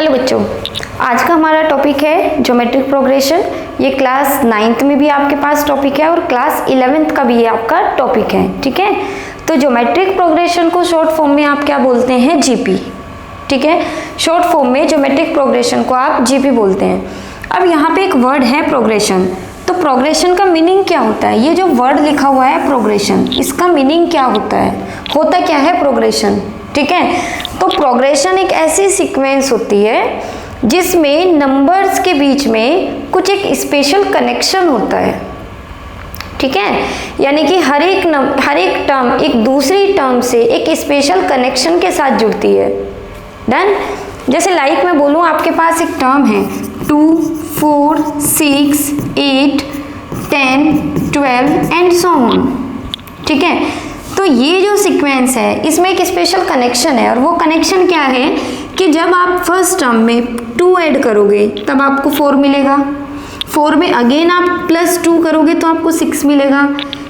Hello बच्चों, आज का हमारा टॉपिक है ज्योमेट्रिक प्रोग्रेशन। ये क्लास 9th में भी आपके पास टॉपिक है और क्लास 11th का भी ये आपका टॉपिक है। ठीक है, तो ज्योमेट्रिक प्रोग्रेशन को शॉर्ट फॉर्म में आप क्या बोलते हैं? जीपी। ठीक है, शॉर्ट फॉर्म में ज्योमेट्रिक प्रोग्रेशन को आप जीपी बोलते हैं। अब यहाँ पे एक वर्ड है प्रोग्रेशन, तो प्रोग्रेशन का मीनिंग क्या होता है? ये जो वर्ड लिखा हुआ है प्रोग्रेशन, इसका मीनिंग क्या होता है? होता क्या है प्रोग्रेशन? ठीक है, तो प्रोग्रेशन एक ऐसी सीक्वेंस होती है जिसमें नंबर्स के बीच में कुछ एक स्पेशल कनेक्शन होता है। ठीक है, यानी कि हर एक टर्म एक दूसरी टर्म से एक स्पेशल कनेक्शन के साथ जुड़ती है। डन। जैसे लाइक मैं बोलूँ, आपके पास एक टर्म है 2, 4, 6, 8, 10, 12 एंड सो ऑन। ठीक है, तो ये जो सीक्वेंस है इसमें एक स्पेशल कनेक्शन है, और वो कनेक्शन क्या है कि जब आप फर्स्ट टर्म में 2 ऐड करोगे तब आपको 4 मिलेगा, 4 में अगेन आप +2 करोगे तो आपको 6 मिलेगा,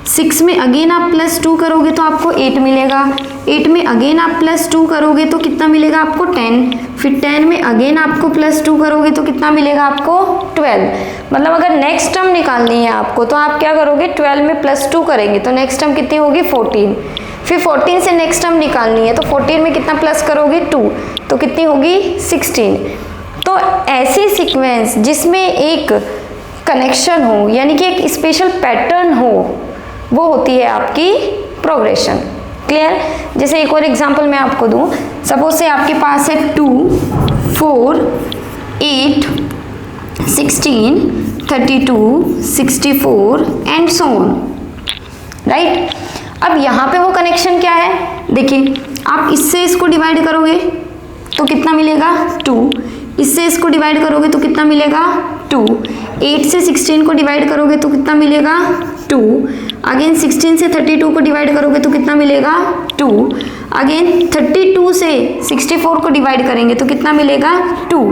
6 में अगेन आप +2 करोगे तो आपको 8 मिलेगा, 8 में अगेन आप +2 करोगे तो कितना मिलेगा आपको? 10, फिर 10 में अगेन आपको +2 करोगे तो कितना मिलेगा आपको? 12। मतलब अगर नेक्स्ट टर्म निकालनी है आपको तो आप क्या करोगे? 12 में +2 करेंगे तो नेक्स्ट टर्म कितनी होगी? 14। फिर 14 से नेक्स्ट टर्म निकालनी है तो 14 में कितना प्लस करोगे? 2, तो कितनी होगी? 16। तो ऐसी सीक्वेंस जिसमें एक कनेक्शन हो, यानी कि एक स्पेशल पैटर्न हो, वो होती है आपकी प्रोग्रेशन। क्लियर? जैसे एक और एग्जांपल मैं आपको दूं, सपोज से आपके पास है 2, 4, 8, 16, 32, 64 एंड सो ऑन। राइट? अब यहाँ पे वो कनेक्शन क्या है? देखिए, आप इससे इसको डिवाइड करोगे तो कितना मिलेगा? 2। इससे इसको डिवाइड करोगे तो कितना मिलेगा? 2। 8 से 16 को डिवाइड करोगे तो कितना मिलेगा? 2। अगेन 16 से 32 को डिवाइड करोगे तो कितना मिलेगा? 2। अगेन 32 से 64 को डिवाइड करेंगे तो कितना मिलेगा? 2।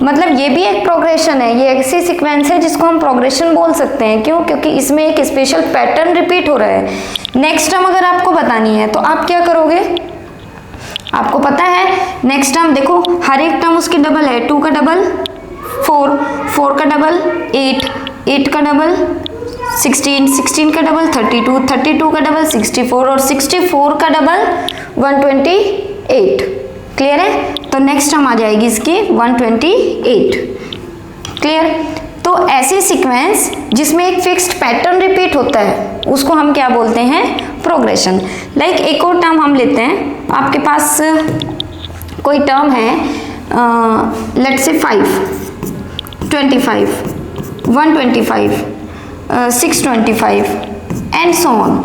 मतलब ये भी एक प्रोग्रेशन है, ये ऐसी सीक्वेंस है जिसको हम प्रोग्रेशन बोल सकते हैं। क्यों? क्योंकि इसमें एक स्पेशल पैटर्न रिपीट हो रहा है। नेक्स्ट टर्म अगर आपको बतानी है तो आप क्या करोगे? आपको पता है नेक्स्ट टर्म, देखो हर एक टर्म उसके डबल है। 2 का डबल 4, 4 का डबल 8, 8 का डबल 16, 16 का डबल 32, 32 का डबल 64 और 64 का डबल 128। क्लियर है? तो नेक्स्ट टर्म आ जाएगी इसकी 128। क्लियर? तो ऐसी सीक्वेंस जिसमें एक फिक्स्ड पैटर्न रिपीट होता है उसको हम क्या बोलते हैं? प्रोग्रेशन। लाइक एक और टर्म हम लेते हैं, आपके पास कोई टर्म है, let's say 5, 25, 125, 625 and so on.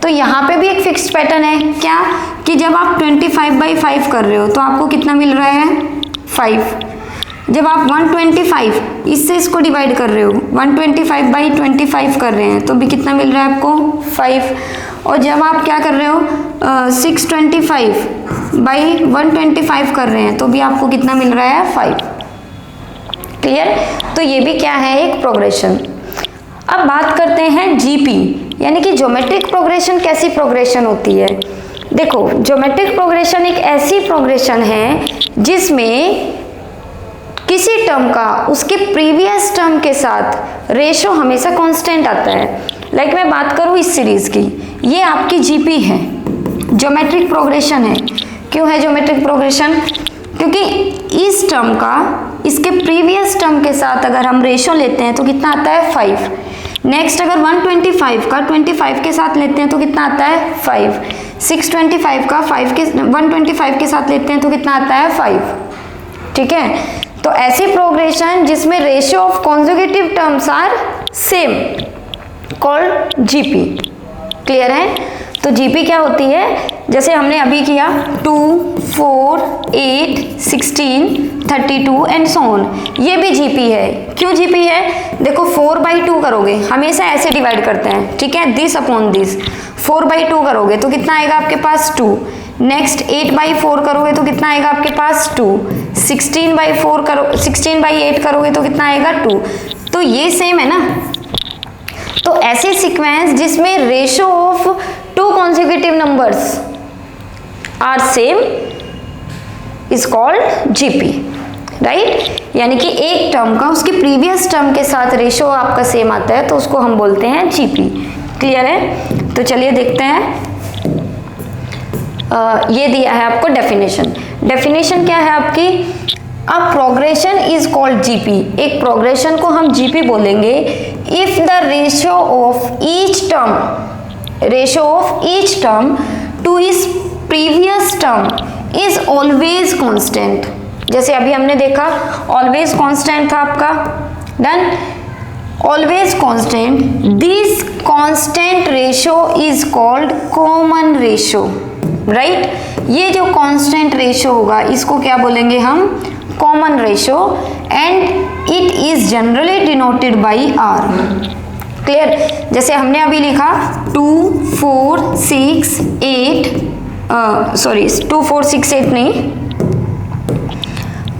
तो यहाँ पे भी एक फिक्स्ड पैटर्न है क्या? कि जब आप 25/5 कर रहे हो तो आपको कितना मिल रहा है? 5। जब आप 125 इससे इसको डिवाइड कर रहे हो, 125/25 कर रहे हैं तो भी कितना मिल रहा है आपको? 5। और जब आप क्या कर रहे हो, 625/125 कर रहे हैं तो भी आपको कितना मिल रहा है? 5। क्लियर? तो ये भी क्या है? एक प्रोग्रेशन। अब बात करते हैं जीपी, यानी कि ज्योमेट्रिक प्रोग्रेशन कैसी प्रोग्रेशन होती है? देखो, ज्योमेट्रिक प्रोग्रेशन एक ऐसी प्रोग्रेशन है जिसमें किसी टर्म का उसके प्रीवियस टर्म के साथ रेशो हमेशा कांस्टेंट आता है। लाइक मैं बात करूं इस सीरीज की, ये आपकी जीपी है, ज्योमेट्रिक प्रोग्रेशन है। क्यों है ज्योमेट्रिक प्रोग्रेशन? क्योंकि इस टर्म का इसके प्रीवियस टर्म के साथ अगर हम रेशो लेते हैं तो कितना आता है? 5। नेक्स्ट अगर 125 का 25 के साथ लेते हैं तो कितना आता है? 5। 625 का 125 के साथ लेते हैं तो कितना आता है? 5। ठीक है, तो ऐसी प्रोग्रेशन जिसमें ratio of conjugative terms are same called GP. Clear है? तो जीपी क्या होती है? जैसे हमने अभी किया 2, 4, 8, 16, 32 एंड सो ऑन, ये भी जीपी है। क्यों जीपी है? देखो 4/2 करोगे, हमेशा ऐसे डिवाइड करते हैं। ठीक है, दिस अपॉन दिस। 4/2 करोगे तो कितना आएगा आपके पास? 2। नेक्स्ट 8/4 करोगे तो कितना आएगा आपके पास? 2। 16/8 करोगे तो कितना आएगा? 2। तो ये सेम है ना। तो ऐसी सीक्वेंस जिसमें ratio of 2 consecutive numbers are same is called GP. Right, यानी कि एक टर्म का उसके प्रीवियस टर्म के साथ रेशो आपका सेम आता है तो उसको हम बोलते हैं जीपी। क्लियर है? तो चलिए देखते हैं। ये दिया है आपको डेफिनेशन। डेफिनेशन क्या है आपकी? A progression is called GP. एक प्रोग्रेशन को हम जीपी बोलेंगे if the ratio of each term to is previous term is always constant. जैसे अभी हमने देखा ऑलवेज कांस्टेंट था आपका, done, always constant. This constant ratio is called common ratio, right. ये जो कांस्टेंट रेशियो होगा इसको क्या बोलेंगे हम? Common ratio, and it is generally denoted by R. Clear? जैसे हमने अभी लिखा 2 4 6 8 2 4 6 8 नहीं,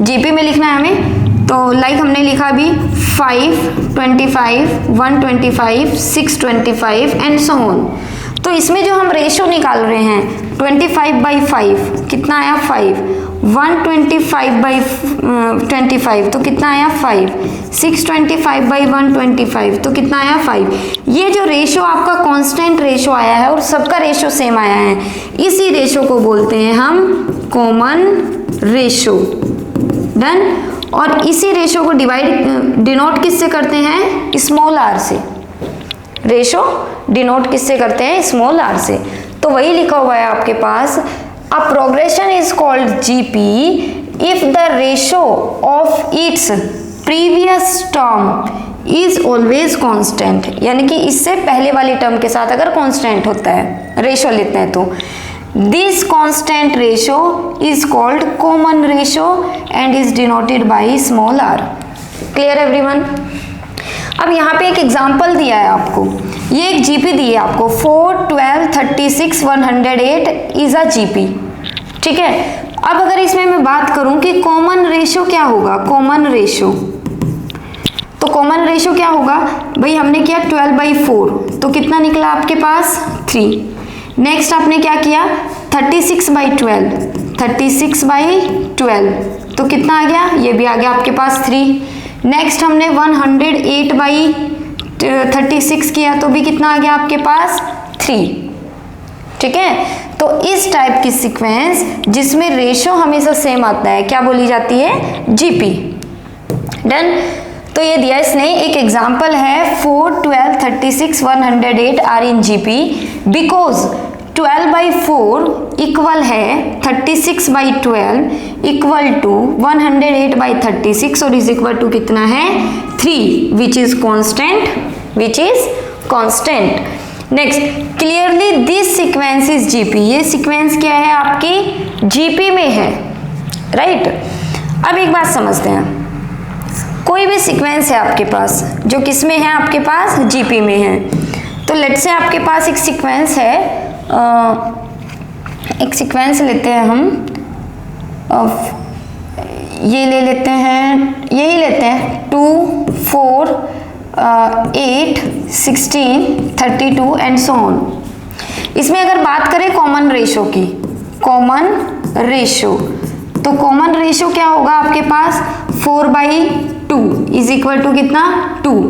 जीपी में लिखना है हमें। तो लाइक हमने लिखा अभी 5 25 125 625 एंड सो ऑन। तो इसमें जो हम रेशियो निकाल रहे हैं 25/5 कितना आया? 5। 125/25 तो कितना आया? 5। 625/125 तो कितना आया? 5। ये जो रेशियो आपका कांस्टेंट रेशियो आया है और सबका रेशियो सेम आया है, इसी रेशियो को बोलते हैं हम कॉमन रेशियो। डन। और इसी रेशियो को डिनोट किससे करते हैं? स्मॉल आर से। रेशियो डिनोट किससे करते हैं? स्मॉल आर से। तो वही लिखा हुआ है आपके पास, a progression is called GP if the ratio of its previous term is always constant, यानी कि इससे पहले वाली टर्म के साथ अगर कांस्टेंट होता है, रेशियो लेते हैं तो this constant ratio is called common ratio and is denoted by small are. Clear everyone? अब यहाँ पे एक एग्जाम्पल दिया है आपको, ये एक जीपी दी है आपको 4 12 36 108 इज अ जीपी। ठीक है, अब अगर इसमें मैं बात करूं कि कॉमन रेशियो क्या होगा? कॉमन रेशियो, तो कॉमन रेशियो क्या होगा भाई? हमने किया 12/4 तो कितना निकला आपके पास? 3। नेक्स्ट आपने क्या किया 36/12, 36/12 तो कितना आ गया? ये भी आ गया आपके पास 3। नेक्स्ट हमने 108/36 किया तो भी कितना आ गया आपके पास? 3। ठीक है, तो इस टाइप की सीक्वेंस जिसमें रेशियो हमेशा सेम आता है क्या बोली जाती है? जीपी। डन। तो ये दिया इसने, एक एग्जांपल है 4 12 36 108 are in GP because 12/4 equal है 36/12 इक्वल टू 108/36 और इज इक्वल टू कितना है? 3 which is constant. Next, clearly this sequence is GP. ये सीक्वेंस क्या है? आपकी जीपी में है, राइट। अब एक बात समझते हैं, कोई भी सीक्वेंस है आपके पास जो किस में है? आपके पास जीपी में है। तो लेट्स से आपके पास एक सीक्वेंस है, एक सीक्वेंस लेते हैं हम, ये ले लेते हैं, यही लेते हैं 2 4 8 16 32 एंड सो ऑन। इसमें अगर बात करें कॉमन रेशियो की, कॉमन रेशियो, तो कॉमन रेशियो क्या होगा आपके पास? 4/2 इज इक्वल टू कितना? 2,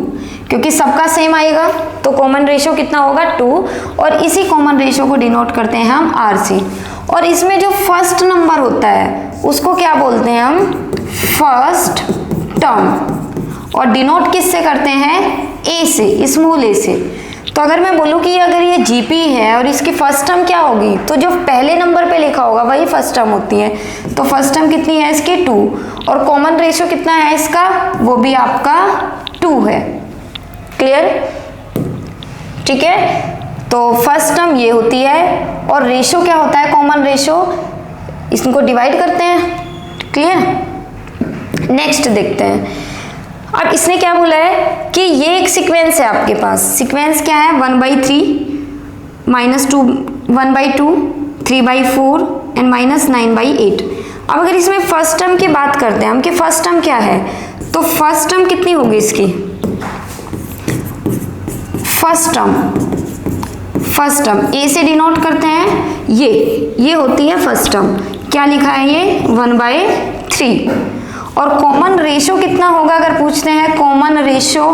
क्योंकि सबका सेम आएगा तो कॉमन रेशियो कितना होगा? 2। और इसी कॉमन रेशियो को डिनोट करते हैं हम आर से। और इसमें जो फर्स्ट नंबर होता है उसको क्या बोलते हैं हम? First term. और डिनोट किससे करते हैं? ए से, स्मॉल ए से। तो अगर मैं बोलूँ कि अगर ये जीपी है और इसकी फर्स्ट टर्म क्या होगी, तो जो पहले नंबर पे लिखा होगा वही फर्स्ट टर्म होती है। तो फर्स्ट टर्म कितनी है इसकी? 2। और कॉमन रेशियो कितना है इसका? वो भी आपका 2 है। क्लियर? ठीक है, तो फर्स्ट टर्म ये होती है और रेशियो क्या होता है? कॉमन रेशियो, इसको डिवाइड करते हैं। क्लियर? नेक्स्ट देखते हैं। अब इसने क्या बोला है कि ये एक सीक्वेंस है आपके पास। सीक्वेंस क्या है? 1/3 -2 1/2 3/4 एंड -9/8। अब अगर इसमें फर्स्ट टर्म की बात करते हैं हम कि फर्स्ट टर्म क्या है, तो फर्स्ट टर्म कितनी होगी इसकी? फर्स्ट टर्म ए से डिनोट करते हैं, ये होती है फर्स्ट टर्म। क्या लिखा है ये? 1/3। और कॉमन रेशो कितना होगा अगर पूछते हैं कॉमन रेशो,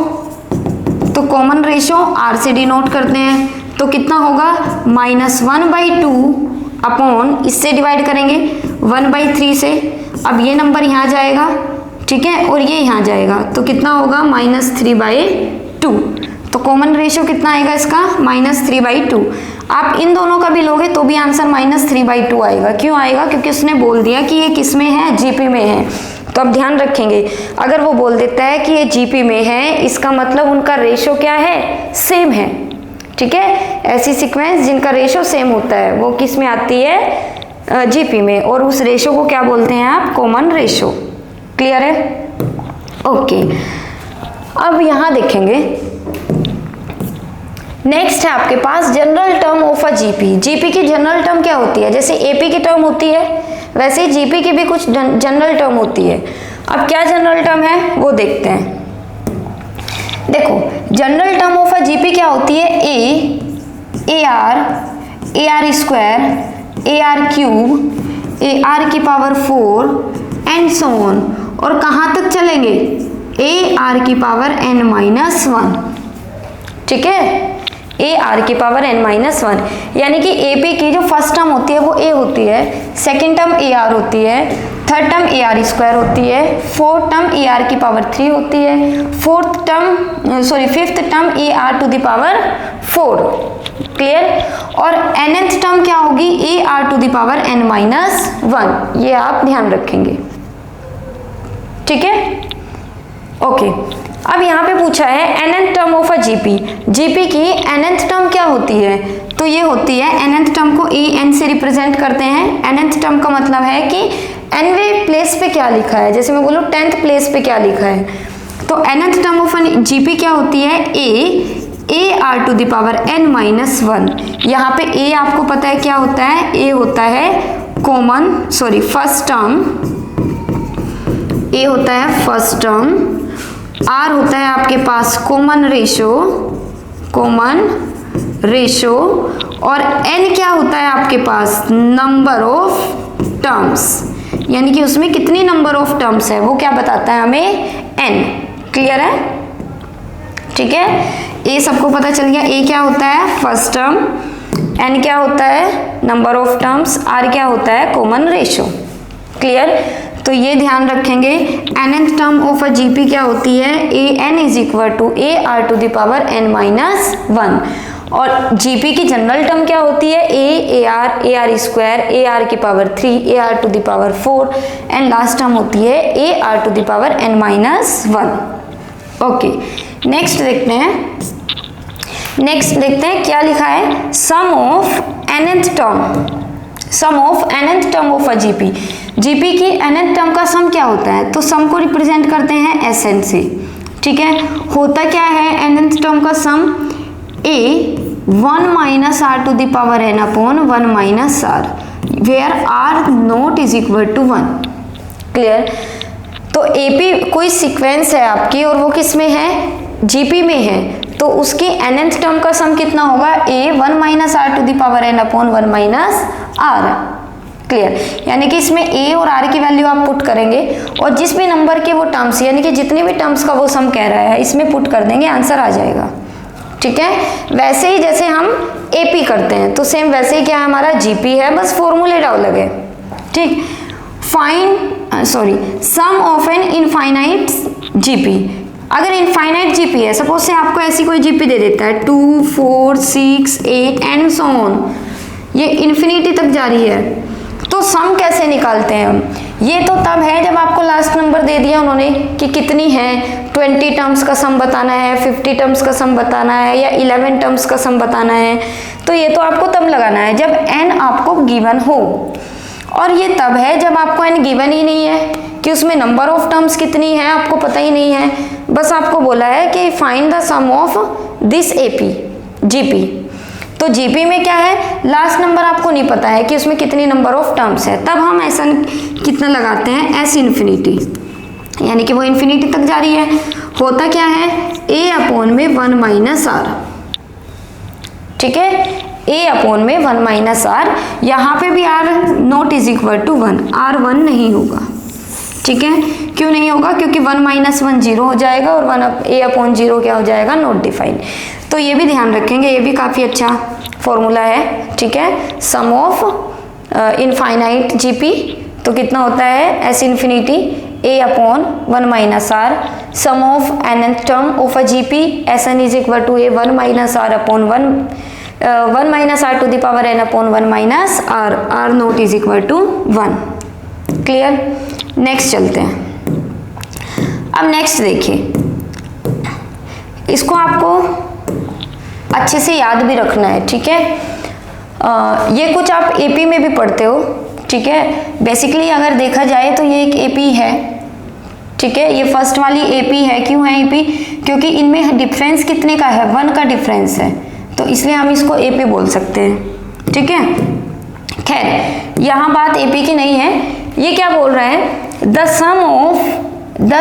तो कॉमन रेशो आर से डिनोट करते हैं, तो कितना होगा -1/2 अपॉन, इससे डिवाइड करेंगे 1/3 से, अब ये नंबर यहाँ जाएगा, ठीक है, और ये यहाँ जाएगा, तो कितना होगा -3/2। तो कॉमन रेशो कितना आएगा इसका -3/2। आप इन दोनों का भी लोगे तो भी आंसर -3/2 आएगा। क्यों आएगा? क्योंकि उसने बोल दिया कि ये किस में है, जीपी में है। तो अब ध्यान रखेंगे, अगर वो बोल देता है कि ये जीपी में है, इसका मतलब उनका रेशो क्या है, सेम है, ठीक है। ऐसी सीक्वेंस जिनका रेशो सेम होता है वो किस में आती है, जीपी में, और उस रेशो को क्या बोलते हैं आप, कॉमन रेशो। क्लियर है? ओके, अब यहां देखेंगे नेक्स्ट है आपके पास general term of a GP. GP की जनरल टर्म क्या होती है? जैसे एपी की टर्म होती है वैसे ही जीपी की भी कुछ जनरल टर्म होती है। अब क्या जनरल टर्म है वो देखते हैं। देखो, general term of a GP क्या होती है, A R square, A R cube, A R की पावर 4 एंड सो ऑन, और कहाँ तक चलेंगे, ए आर की पावर n-1, ठीक है, ए आर की पावर n-1, यानी कि एपी की जो फर्स्ट टर्म होती है वो ए होती है, सेकेंड टर्म ए आर होती है, third term A R square होती है, फोर्थ टर्म ए आर की पावर 3 होती है, fifth term A R to the power 4। Clear? और nth टर्म क्या होगी, A R to the power n-1। ये आप ध्यान रखेंगे, ठीक है। ओके, अब यहाँ पे पूछा है nth term of a GP. GP की nth टर्म क्या होती है, तो ये होती है, nth टर्म को en से रिप्रेजेंट करते हैं। nth टर्म का मतलब है कि nवें प्लेस पे क्या लिखा है, जैसे मैं बोलूँ 10th प्लेस पे क्या लिखा है, तो nth टर्म ऑफ जीपी क्या होती है, A R to the power n-1। यहाँ पे a आपको पता है क्या होता है, a होता है फर्स्ट टर्म, a होता है फर्स्ट टर्म, r होता है आपके पास कॉमन रेशो, और n क्या होता है आपके पास, नंबर ऑफ टर्म्स, यानी कि उसमें कितनी नंबर ऑफ टर्म्स है वो क्या बताता है हमें, n। क्लियर है? ठीक है, a सबको पता चल गया, a क्या होता है फर्स्ट टर्म, n क्या होता है नंबर ऑफ टर्म्स, r क्या होता है कॉमन रेशो। क्लियर? तो ये ध्यान रखेंगे, nth term of a GP क्या होती है, an is equal to A R to the power n-1, और जीपी की जनरल टर्म क्या होती है, A R square, A R की power 3, A R to the power 4, and last term होती है A R to the power n-1। Okay, next देखते हैं क्या लिखा है, sum of nth term of a GP. GP की nth टर्म का सम क्या होता है, तो सम को रिप्रेजेंट करते हैं Sn से। ठीक है, होता क्या है nth टर्म का sum, a 1 - r to the power n upon 1 - r, where r not is equal to 1। Clear? तो एपी कोई सीक्वेंस है आपकी और वो किस में है, जीपी में है, तो उसकी nth टर्म का सम कितना होगा, a 1 - r to the power n upon 1 - r। Clear? यानी कि इसमें a और r की वैल्यू आप पुट करेंगे और जिस भी नंबर के वो टर्म्स, यानी कि जितने भी टर्म्स का वो सम कह रहा है इसमें पुट कर देंगे, आंसर आ जाएगा। ठीक है, वैसे ही जैसे हम एपी करते हैं तो सेम वैसे ही क्या है, हमारा जीपी है, बस फॉर्मूले अलग है। ठीक, सम ऑफ एन इनफाइनाइट जीपी। अगर इनफाइनाइट जीपी है, सपोज से आपको ऐसी कोई जीपी दे देता है 2, 4, 6, 8 एंड सो ऑन, ये इन्फिनिटी तक जारी है, तो सम कैसे निकालते हैं हम? ये तो तब है जब आपको लास्ट नंबर दे दिया उन्होंने कि कितनी है, 20 टर्म्स का सम बताना है, 50 टर्म्स का सम बताना है, या 11 टर्म्स का सम बताना है, तो ये तो आपको तब लगाना है जब n आपको गिवन हो, और ये तब है जब आपको n गिवन ही नहीं है कि उसमें नंबर ऑफ टर्म्स कितनी है आपको पता ही नहीं है, बस आपको बोला है कि find the sum of this GP. तो जीपी में क्या है, लास्ट नंबर आपको नहीं पता है कि उसमें कितनी नंबर ऑफ टर्म्स है, तब हम ऐसा कितना लगाते हैं, s इन्फिनिटी, यानी कि वो इन्फिनिटी तक जारी है। होता क्या है, a अपॉन में 1 - r। ठीक है, a अपॉन में 1 - r, यहाँ पे भी r not is equal to 1, r 1 नहीं होगा। ठीक है, क्यों नहीं होगा? क्योंकि 1 माइनस 1 जीरो हो जाएगा और 1/0 क्या हो जाएगा? Not defined. तो ये भी ध्यान रखेंगे, ये भी काफ़ी अच्छा फॉर्मूला है, ठीक है। सम ऑफ इनफाइनाइट जीपी तो कितना होता है? S infinity a/1 minus R. Sum of nth term of a GP Sn is equal to a 1 minus R upon 1 minus R to the power n upon 1 minus R, R not is equal to 1। Clear? Next चलते हैं। अब next देखिए, इसको आपको अच्छे से याद भी रखना है, ठीक है। ये कुछ आप एपी में भी पढ़ते हो, ठीक है। बेसिकली अगर देखा जाए तो ये एक एपी है, ठीक है। ये फर्स्ट वाली एपी है। क्यों है एपी? क्योंकि इनमें डिफरेंस कितने का है? 1 का डिफरेंस है, तो इसलिए हम इसको एपी बोल सकते हैं, ठीक है। खैर, यहाँ बात एपी की नहीं है। ये क्या बोल रहा है? The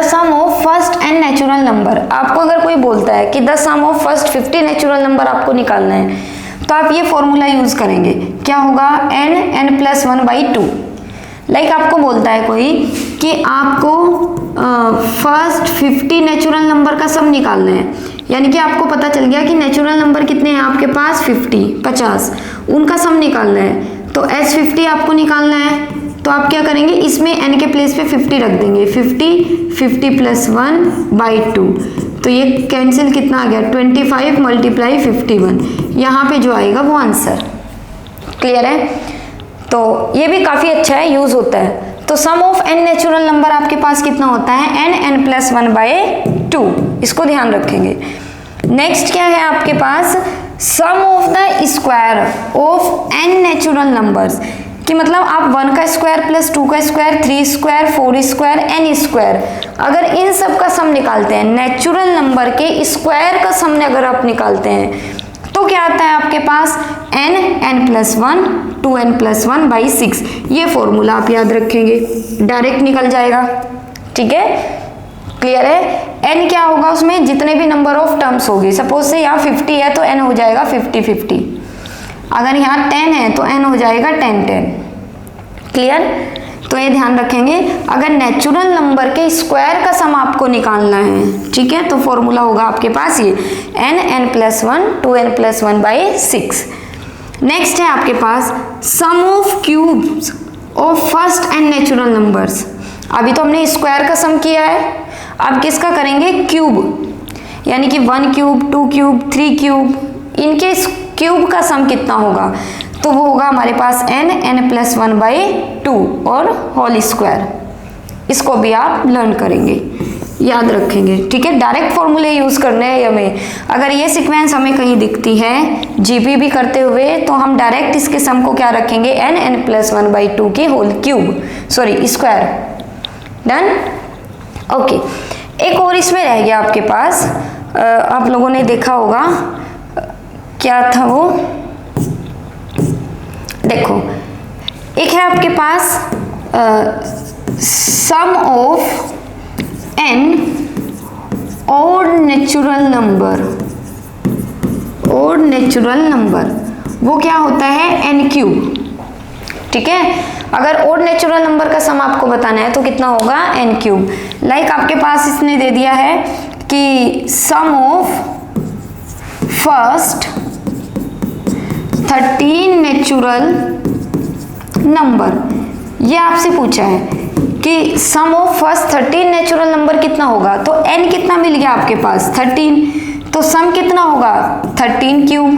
sum of first N natural number. आपको अगर कोई बोलता है कि the sum of first 50 natural number आपको निकालना है, तो आप ये फॉर्मूला यूज करेंगे। क्या होगा? n plus 1/2। लाइक आपको बोलता है कोई कि आपको फर्स्ट 50 नेचुरल नंबर का सम निकालना है, यानी कि आपको पता चल गया कि नेचुरल नंबर कितने हैं आपके पास? 50, उनका सम निकालना है। तो S50 आपको निकालना है, तो आप क्या करेंगे? इसमें n के प्लेस पे 50 रख देंगे। 50 प्लस 1/2, तो ये कैंसिल कितना आ गया? 25 मल्टीप्लाई 51। यहाँ पे जो आएगा वो आंसर। क्लियर है? तो ये भी काफ़ी अच्छा है, यूज होता है। तो sum of n natural number आपके पास कितना होता है? n plus 1/2। इसको ध्यान रखेंगे। नेक्स्ट क्या है आपके पास? Sum of the square of n natural numbers, कि मतलब आप 1 का स्क्वायर प्लस 2 का square, 3 square, 4 square, n square, अगर इन सब का सम निकालते हैं, नेचुरल नंबर के स्क्वायर का सम अगर आप निकालते हैं, तो क्या आता है आपके पास? n plus 1 2n plus 1/6। ये फॉर्मूला आप याद रखेंगे, डायरेक्ट निकल जाएगा, ठीक है। क्लियर है? n क्या होगा? उसमें जितने भी नंबर ऑफ टर्म्स होगी, सपोज से यहाँ 50 है तो n हो जाएगा 50। अगर यहाँ 10 है तो n हो जाएगा 10। क्लियर? तो ये ध्यान रखेंगे, अगर नेचुरल नंबर के स्क्वायर का सम आपको निकालना है, ठीक है, तो फॉर्मूला होगा आपके पास ये n plus 1 2n plus 1/6। Next है आपके पास sum of cubes of first N natural numbers. अभी तो हमने स्क्वायर का सम किया है, अब किसका करेंगे? क्यूब, यानी कि 1 क्यूब 2 क्यूब 3 क्यूब, इनके क्यूब का सम कितना होगा? तो वो होगा हमारे पास n प्लस 1/2 और होल स्क्वायर। इसको भी आप लर्न करेंगे, याद रखेंगे, ठीक है। डायरेक्ट फॉर्मूले यूज करने हैं हमें। अगर ये सीक्वेंस हमें कहीं दिखती है जीपी भी करते हुए, तो हम डायरेक्ट इसके सम को क्या रखेंगे? n प्लस 1/2 की whole cube, sorry square. Done? Okay. एक और इसमें रह गया आपके पास, आप लोगों ने देखा होगा, क्या था वो? देखो, एक है आपके पास सम ऑफ n और नेचुरल नंबर, वो क्या होता है? n क्यूब, ठीक है। अगर और नेचुरल नंबर का सम आपको बताना है तो कितना होगा? n cube. लाइक आपके पास इसने दे दिया है कि सम ऑफ फर्स्ट 13 नेचुरल नंबर, ये आपसे पूछा है कि सम ऑफ फर्स्ट 13 नेचुरल नंबर कितना होगा? तो n कितना मिल गया आपके पास? 13, तो सम कितना होगा? 13 क्यूब,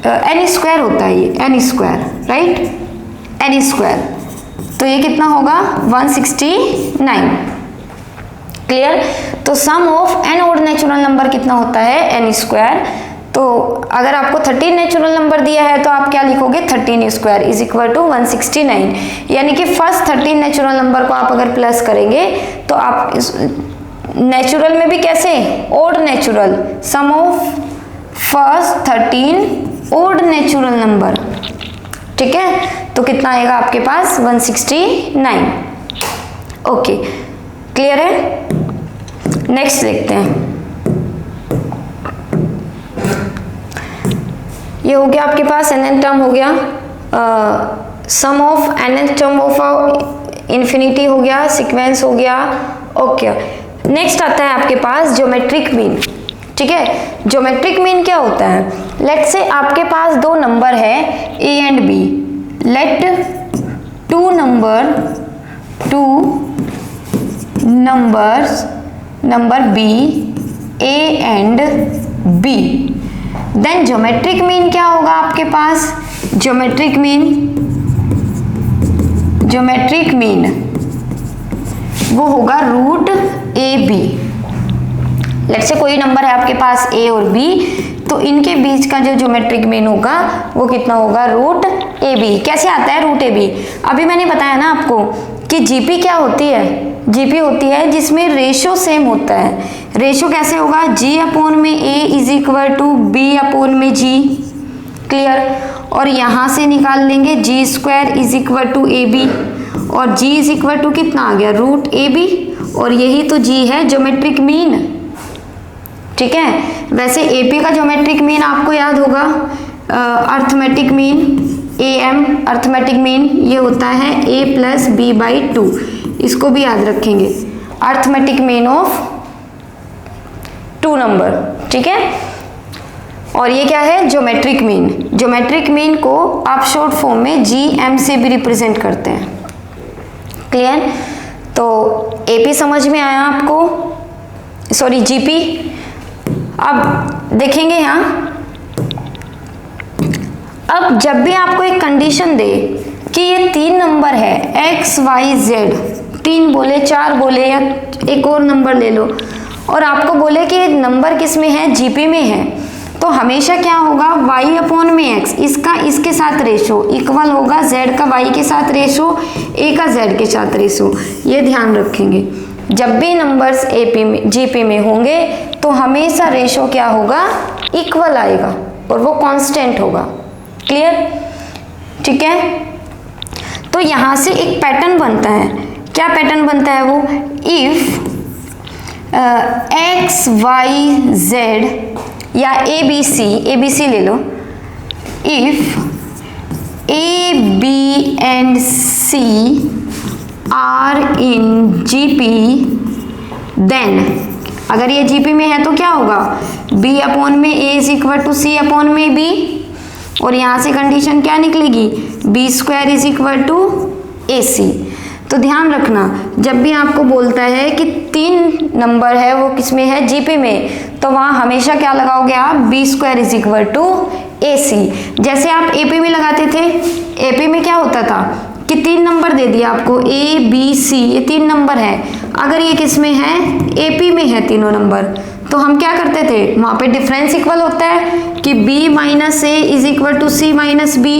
n स्क्वायर होता है ये, n square, right, n square, तो ये कितना होगा? 169। क्लियर? तो सम ऑफ n और नेचुरल नंबर कितना होता है? n square. तो अगर आपको 13 नेचुरल नंबर दिया है तो आप क्या लिखोगे? 13 स्क्वायर इज इक्वल टू 169, यानी कि फर्स्ट 13 नेचुरल नंबर को आप अगर प्लस करेंगे तो आप नेचुरल में भी कैसे? Odd natural, sum of first 13 odd natural number, ठीक है। तो कितना आएगा आपके पास? 169। ओके, क्लियर है? नेक्स्ट देखते हैं। ये हो गया आपके पास nth टर्म हो गया, sum of nth term of infinity हो गया, सीक्वेंस हो गया। ओके, नेक्स्ट आता है आपके पास ज्योमेट्रिक मीन। ठीक है, ज्योमेट्रिक मीन क्या होता है? लेट से आपके पास दो नंबर है A and B. Let two numbers number b a and b, then geometric mean क्या होगा आपके पास? ज्योमेट्रिक मीन वो होगा रूट ए बी। लेट से कोई नंबर है आपके पास ए और बी, तो इनके बीच का जो ज्योमेट्रिक मीन होगा वो कितना होगा? Root A B. कैसे आता है रूट ए बी? अभी मैंने बताया ना आपको कि जीपी क्या होती है? जीपी होती है जिसमें रेशो सेम होता है। रेशो कैसे होगा? जी अपॉन में A is equal to B upon में जी। क्लियर? और यहाँ से निकाल लेंगे G square is equal to A B, और जी इज इक्वल टू कितना आ गया? Root A B. और यही तो जी है ज्योमेट्रिक मीन। ठीक है, वैसे एपी का ज्योमेट्रिक मीन आपको याद होगा, arithmetic mean M, arithmetic mean ये होता है ए प्लस बी बाई 2। इसको भी याद रखेंगे, arithmetic mean of two number. ठीक है, और ये क्या है? Geometric mean. ज्योमेट्रिक मीन को आप शॉर्ट फॉर्म में जी एम से भी रिप्रेजेंट करते हैं। क्लियर? तो एपी समझ में आया आपको, सॉरी जीपी। अब देखेंगे यहाँ, अब जब भी आपको एक कंडीशन दे कि ये तीन नंबर है एक्स वाई जेड, तीन बोले, चार बोले, या एक और नंबर ले लो, और आपको बोले कि नंबर किस में है? जीपी में है, तो हमेशा क्या होगा? y अपॉन में x, इसका इसके साथ रेशो इक्वल होगा z का y के साथ रेशो, a का z के साथ रेशो। ये ध्यान रखेंगे, जब भी नंबर्स एपी में जीपी में होंगे तो हमेशा रेशो क्या होगा? इक्वल आएगा, और वो कांस्टेंट होगा। क्लियर? ठीक है, तो यहां से एक पैटर्न बनता है। क्या पैटर्न बनता है वो? इफ एक्स वाई जेड या ए बी सी ले लो, if A B and C are in GP, then अगर ये जीपी में है तो क्या होगा? बी अपॉन में A is equal to C upon में बी, और यहां से कंडीशन क्या निकलेगी? B square is equal to A C. तो ध्यान रखना, जब भी आपको बोलता है कि तीन नंबर है वो किसमें है? जीपी में, तो वहां हमेशा क्या लगाओगे आप? B square is equal to A C. जैसे आप एपी में लगाते थे, एपी में क्या होता था कि तीन नंबर दे दिया आपको, ए बी सी, ये तीन नंबर है। अगर ये किसमें है? एपी में है तीनों नंबर, तो हम क्या करते थे? वहां पे डिफरेंस इक्वल होता है कि b minus A is equal to C minus B.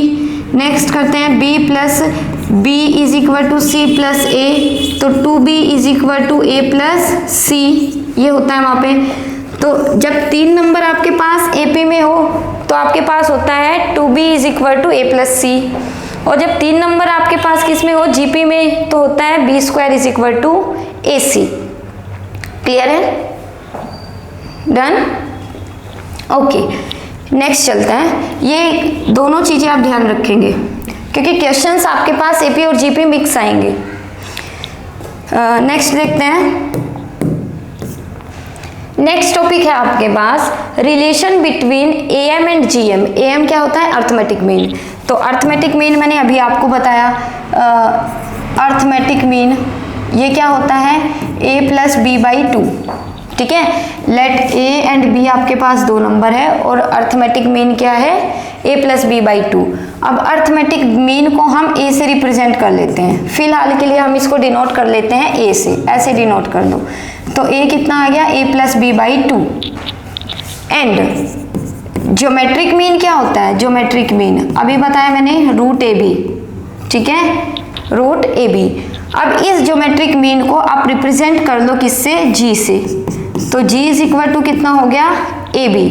Next करते हैं b plus B is equal to C plus A, तो 2b is equal to A plus C, ये होता है वहां पे। तो जब तीन नंबर आपके पास एपी में हो तो आपके पास होता है 2b is equal to A plus C, और जब तीन नंबर आपके पास किस में हो? जीपी में, तो होता है B square is equal to A C. Clear है? डन? ओके, नेक्स्ट चलता है। ये दोनों चीजें आप ध्यान रखेंगे क्योंकि क्वेश्चंस आपके पास एपी और जीपी मिक्स आएंगे। नेक्स्ट देखते हैं। नेक्स्ट टॉपिक है आपके पास relation between AM and GM. AM क्या होता है? Arithmetic mean. तो अर्थमेटिक मीन मैंने अभी आपको बताया, अर्थमेटिक मीन ये क्या होता है? a plus B by 2। ठीक है, लेट ए एंड बी आपके पास दो नंबर है, और अर्थमेटिक मीन क्या है? a plus B by 2। अब अर्थमेटिक मीन को हम a से रिप्रेजेंट कर लेते हैं, फिलहाल के लिए हम इसको डिनोट कर लेते हैं a से, ऐसे डिनोट कर दो। तो a कितना आ गया? a plus B by 2। And geometric mean क्या होता है? ज्योमेट्रिक मीन अभी बताया मैंने, रूट ए बी। ठीक है, रूट ए बी। अब इस ज्योमेट्रिक मीन को आप रिप्रेजेंट कर लो किससे? g से। तो g इज इक्वल टू कितना हो गया? A B.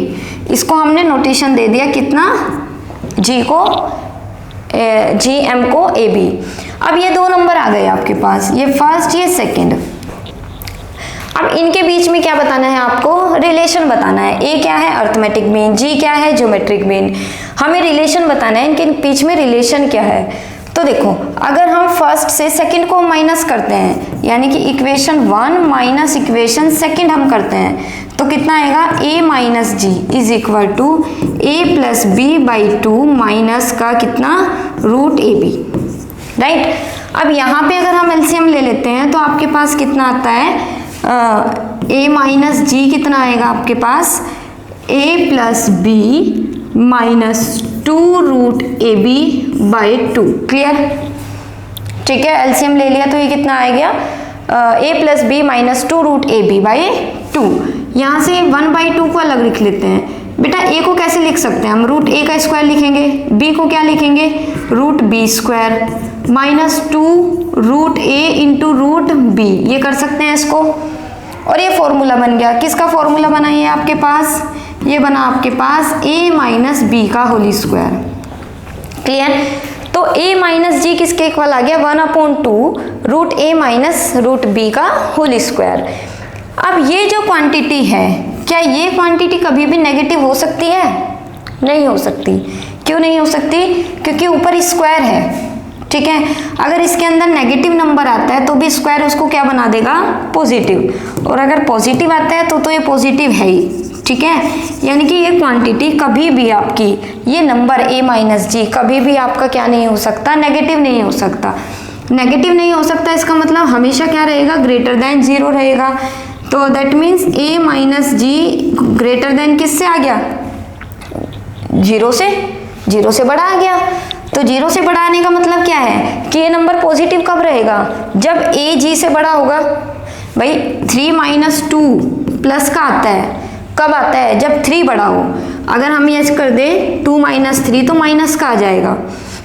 इसको हमने नोटेशन दे दिया कितना? g को जी एम को ए बी। अब ये दो नंबर आ गए आपके पास, ये फर्स्ट ये सेकंड। अब इनके बीच में क्या बताना है आपको? रिलेशन बताना है। ए क्या है? Arithmetic mean. जी क्या है? Geometric mean. हमें रिलेशन बताना है, इनके बीच में रिलेशन क्या है। तो देखो अगर हम फर्स्ट से सेकंड को माइनस करते हैं, यानी कि इक्वेशन 1 माइनस इक्वेशन सेकंड हम करते हैं, तो कितना आएगा a minus G is equal to a plus B by 2 minus का कितना रूट ए बी, राइट। अब यहाँ पे अगर हम एलसीएम ले लेते हैं तो आपके पास कितना आता है, a माइनस जी कितना आएगा आपके पास a plus B minus 2 root A B by 2, clear, ठीक है। एलसीएम ले लिया तो ये कितना आ गया, a plus B minus 2 root A B by 2। यहाँ से 1/2 को अलग लिख लेते हैं। बेटा a को कैसे लिख सकते हैं हम, रूट a का स्क्वायर लिखेंगे, b को क्या लिखेंगे, root b square minus 2 root a into root b, ये कर सकते हैं इसको। और ये फॉर्मूला बन गया, किसका फॉर्मूला बना ये आपके पास, ये बना आपके पास a माइनस बी का होल स्क्वायर, क्लियर। तो a माइनस जी किसके इक्वल आ गया, 1/2 root a minus root b का होल स्क्वायर। अब ये जो क्वांटिटी है, क्या ये क्वांटिटी कभी भी नेगेटिव हो सकती है, नहीं हो सकती। क्यों नहीं हो सकती, क्योंकि ऊपर स्क्वायर है, ठीक है। अगर इसके अंदर नेगेटिव नंबर आता है तो भी स्क्वायर उसको क्या बना देगा, पॉजिटिव, और अगर पॉजिटिव आता है तो ये पॉजिटिव है ही, ठीक है। यानी कि ये क्वांटिटी कभी भी आपकी, ये नंबर a माइनस जी कभी भी आपका क्या नहीं हो सकता, नेगेटिव नहीं हो सकता। नेगेटिव नहीं हो सकता इसका मतलब हमेशा क्या रहेगा, ग्रेटर देन 0 रहेगा। तो that means a minus G greater than किससे आ गया, 0 से, 0 से बड़ा आ गया। तो 0 से बड़ा आने का मतलब क्या है कि ये नंबर पॉजिटिव कब रहेगा, जब a g से बड़ा होगा। भाई 3 माइनस 2 प्लस का आता है, कब आता है, जब 3 बड़ा हो। अगर हम ये कर दें 2 माइनस 3 तो माइनस का आ जाएगा,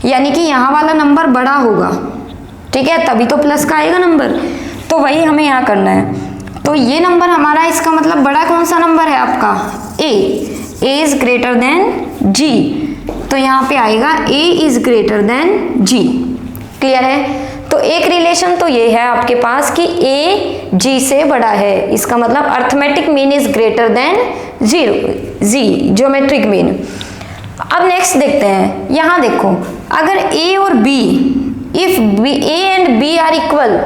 यानी कि यहाँ वाला नंबर बड़ा होगा, ठीक है, तभी तो प्लस का आएगा नंबर। तो वही हमें यहाँ करना है। तो ये नंबर हमारा, इसका मतलब बड़ा कौन सा नंबर है आपका, a is greater than g, तो यहाँ पे आएगा a is greater than g, clear है। तो एक रिलेशन तो ये है आपके पास कि a g से बड़ा है, इसका मतलब arithmetic mean is greater than 0 g, geometric mean. अब नेक्स्ट देखते हैं, यहाँ देखो अगर a और b, if a and b are equal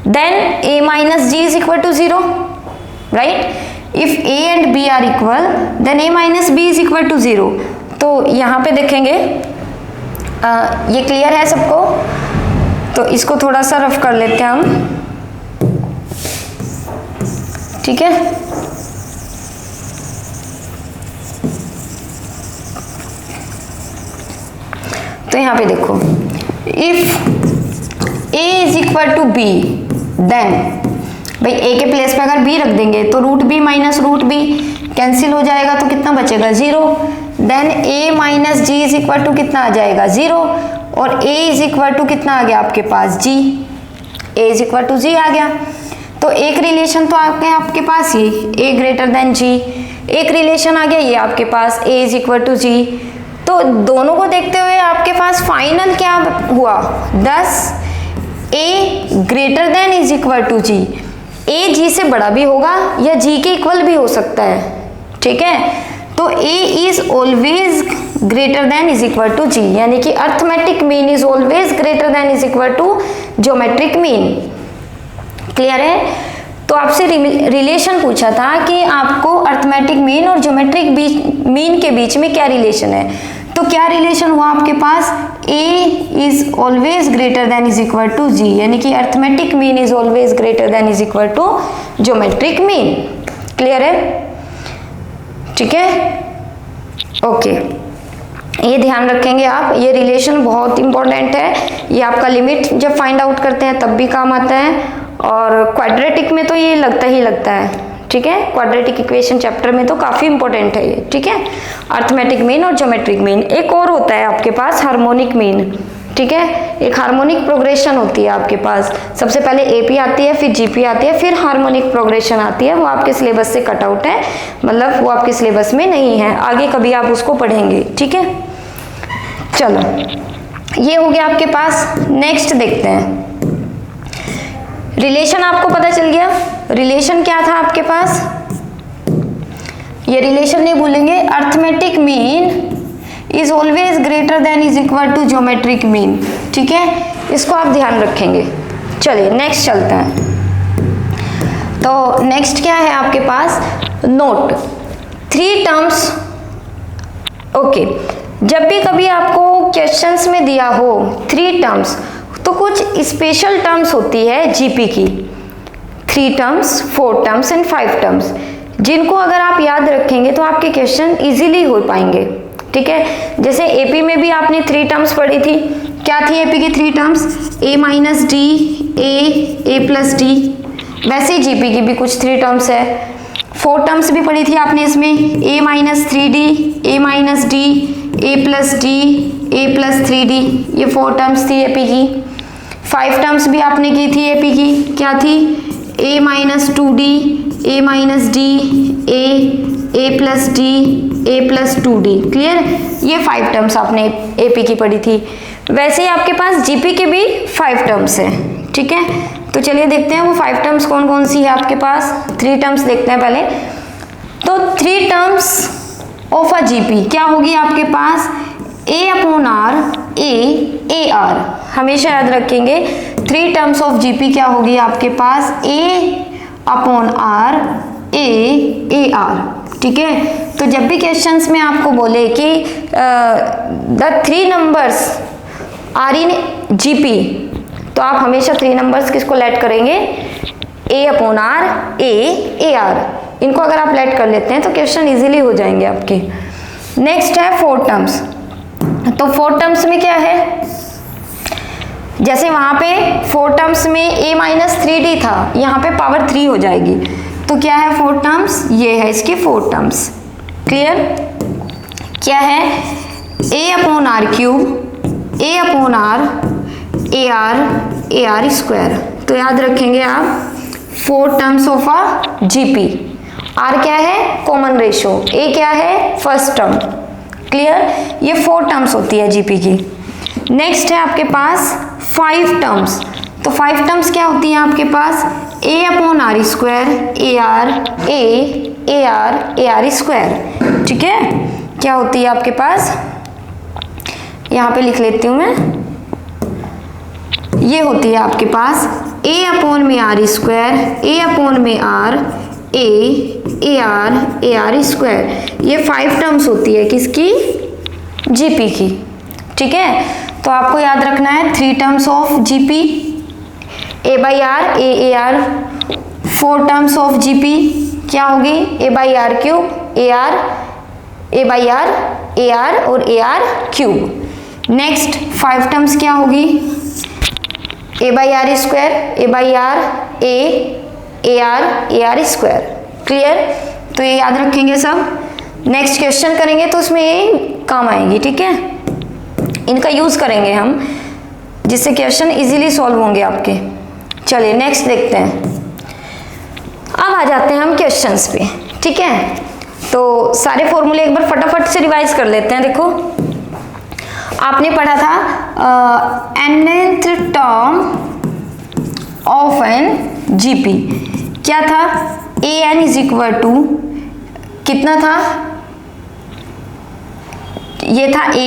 then a minus g is equal to 0, right? If a and b are equal then a minus b is equal to 0। तो यहाँ पे देखेंगे ये क्लियर है सबको, तो इसको थोड़ा सा रफ कर लेते हैं हम, ठीक है। तो यहाँ पे देखो if a is equal to b then, भाई a के प्लेस पे अगर b रख देंगे तो root b minus root b cancel हो जाएगा, तो कितना बचेगा 0। Then a minus G is equal to कितना आ जाएगा 0, और a इज इक्वल टू कितना आ गया आपके पास g, a is equal to g आ गया। तो एक रिलेशन तो आ गया आपके पास ये a ग्रेटर देन g, एक रिलेशन आ गया ये आपके पास a is equal to g। तो दोनों को देखते हुए आपके पास फाइनल क्या हुआ, 10 a greater than is equal to G, a g से बड़ा भी होगा या g के इक्वल भी हो सकता है, ठीक है। तो a is always greater than is equal to g, यानी कि arithmetic mean is always greater than is equal to geometric mean, clear है। तो आपसे रिलेशन पूछा था कि आपको अर्थमेटिक मीन और ज्योमेट्रिक मीन के बीच में क्या रिलेशन है, तो क्या रिलेशन हुआ आपके पास, a is always greater than is equal to g, यानी कि arithmetic mean is always greater than is equal to geometric mean, clear है, ठीक है, ओके। ये ध्यान रखेंगे आप, ये रिलेशन बहुत इंपॉर्टेंट है, ये आपका लिमिट जब फाइंड आउट करते हैं तब भी काम आता है, और क्वाड्रेटिक में तो ये लगता ही लगता है, ठीक है। क्वाड्रेटिक इक्वेशन चैप्टर में तो काफी इंपॉर्टेंट है ये, ठीक है। अर्थमेटिक मीन और ज्योमेट्रिक मीन, एक और होता है आपके पास हार्मोनिक मीन, ठीक है। एक हार्मोनिक प्रोग्रेशन होती है आपके पास, सबसे पहले एपी आती है, फिर जीपी आती है, फिर हार्मोनिक प्रोग्रेशन आती है। वो आपके सिलेबस से कट आउट है, मतलब वो आपके सिलेबस में नहीं है, आगे कभी आप उसको पढ़ेंगे, ठीक है। चलो ये हो गया आपके पास। नेक्स्ट देखते हैं, रिलेशन आपको पता चल गया। रिलेशन क्या था आपके पास, ये रिलेशन नहीं भूलेंगे, arithmetic mean is always greater than is equal to geometric mean. ठीक है, इसको आप ध्यान रखेंगे। चलिए नेक्स्ट चलते हैं। तो नेक्स्ट क्या है आपके पास, नोट 3 टर्म्स। ओके, जब भी कभी आपको क्वेश्चंस में दिया हो 3 टर्म्स, तो कुछ स्पेशल टर्म्स होती है जीपी की, 3 टर्म्स, 4 टर्म्स एंड 5 टर्म्स, जिनको अगर आप याद रखेंगे तो आपके क्वेश्चन इजीली हो पाएंगे। ठीक है, जैसे एपी में भी आपने 3 टर्म्स पढ़ी थी। क्या थी एपी की 3 terms, a minus D, a plus D. वैसे जीपी की भी कुछ 3 टर्म्स है। 4 टर्म्स भी पढ़ी थी आपने इसमें, a minus 3d, a minus D, a plus D, a plus 3d, ये 4 टर्म्स थी एपी की। 5 टर्म्स भी आपने की थी एपी की, क्या थी, a minus 2d, a minus D, a plus D, a plus 2d। Clear, ये 5 टर्म्स आपने एपी की पढ़ी थी। वैसे ही आपके पास जीपी के भी 5 टर्म्स है। ठीक है, तो चलिए देखते हैं वो 5 टर्म्स कौन कौन सी है आपके पास। 3 टर्म्स देखते हैं पहले। तो 3 टर्म्स ऑफ अ जीपी क्या होगी आपके पास, a upon R, a R. हमेशा याद रखेंगे 3 टर्म्स ऑफ जीपी क्या होगी आपके पास, a upon R, a R. ठीक है, तो जब भी क्वेश्चंस में आपको बोले कि the 3 numbers are in GP, तो आप हमेशा 3 नंबर्स किसको लेट करेंगे, a upon R, a R. इनको अगर आप लेट कर लेते हैं तो क्वेश्चन इजीली हो जाएंगे आपके। नेक्स्ट है 4 टर्म्स। तो 4 टर्म्स में क्या है, जैसे वहां पे 4 टर्म्स में a माइनस 3d था, यहाँ पे पावर 3 हो जाएगी। तो क्या है 4 टर्म्स, ये है इसकी 4 टर्म्स। क्लियर, क्या है, a upon R cube, a upon R, A R square. तो याद रखेंगे आप 4 terms of a GP. R क्या है, कॉमन रेशो, ए क्या है, फर्स्ट टर्म। क्लियर, ये 4 टर्म्स होती है जीपी की। नेक्स्ट है आपके पास 5 टर्म्स। तो 5 टर्म्स क्या होती है आपके पास, a upon R square, A R square. ठीक है, क्या होती है आपके पास, यहाँ पे लिख लेती हूँ मैं, ये होती है आपके पास a अपॉन में आर स्क्वायर, a अपॉन में आर, ए आर स्क्वायर। ये 5 टर्म्स होती है किसकी, जीपी की। ठीक है, तो आपको याद रखना है 3 terms of GP, a by R, A R. 4 terms of GP क्या होगी, a by R cube, A by R, A R और A R cube. Next 5 terms क्या होगी, a by R square, A by R, A R square. Clear, तो ये याद रखेंगे सब। नेक्स्ट क्वेश्चन करेंगे तो उसमें ये काम आएगी। ठीक है, इनका यूज करेंगे हम, जिससे क्वेश्चन इजीली सॉल्व होंगे आपके। चलिए नेक्स्ट देखते हैं। अब आ जाते हैं हम क्वेश्चंस पे। ठीक है, तो सारे फॉर्मूले एक बार फटाफट से रिवाइज कर लेते हैं। देखो, आपने पढ़ा था nth term of an GP क्या था, A N is equal to कितना था, ये था a,